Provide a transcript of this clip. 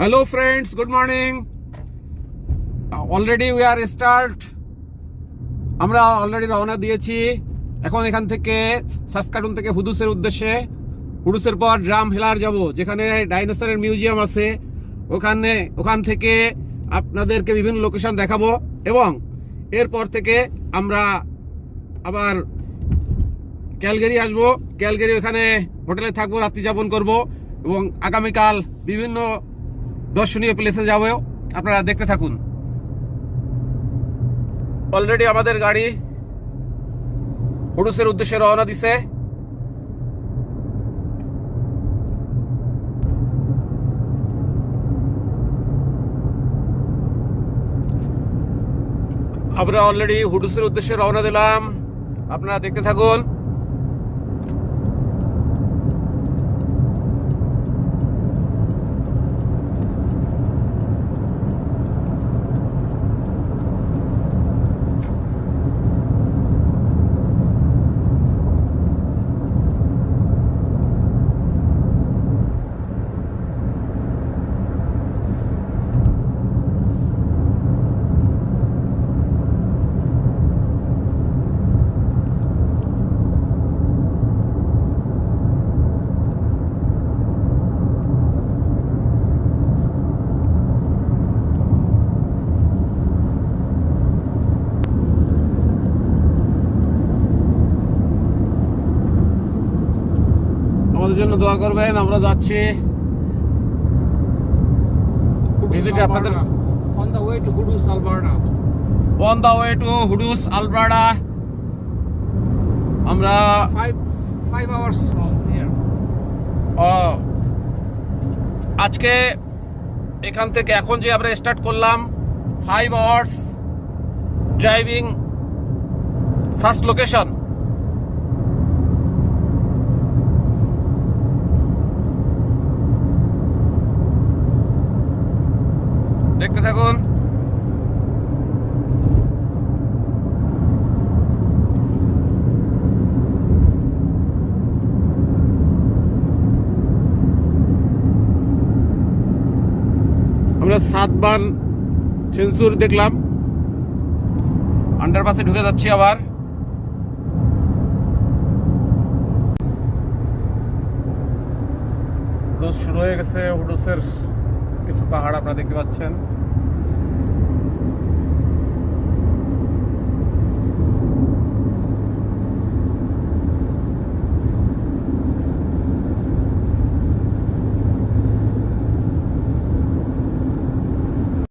Hello friends, good morning. Already we are start. আমরা already রওনা দিয়েছি। এখন এখান থেকে সাসকাটুন থেকে হুডুসের উদ্দেশ্যে। হুডুসের পর ড্রাম হেলার যাব, যেখানে ডাইনোসরের মিউজিয়াম আছে। ওখান থেকে আপনাদেরকে বিভিন্ন লোকেশন দেখাবো এবং এরপর থেকে আমরা আবার ক্যালগেরি আসবো। ক্যালগেরি ওখানে হোটেলে থাকবো, রাত্রি যাপন করব এবং আগামীকাল বিভিন্ন দর্শনীয় প্লেসে যাব। আপনারা দেখতে থাকুন। অলরেডি আমাদের গাড়ি হুডুসের উদ্দেশ্যে রওনা দিছে। আমরা অলরেডি হুডুসের উদ্দেশ্যে রওনা দিলাম, আপনারা দেখতে থাকুন। আমাদের জন্য দোয়া করবেন। আমরা যাচ্ছি ভিজিটে আপনাদের on the way to Hudus, Alberta. On the way to Hoodoos Alberta. আমরা 5 hours from here. আজকে এখান থেকে এখন যে আমরা স্টার্ট করলাম 5 আওয়ার্স ড্রাইভিং। ফার্স্ট লোকেশন দেখতে থাকুন। আমরা 7 বার সেন্সুর দেখলাম, আন্ডারপাসে ঢুকে যাচ্ছি আবার। হুডুস শুরু হয়ে গেছে। হুডুসের কিছু পাহাড় আপনারা দেখতে পাচ্ছেন।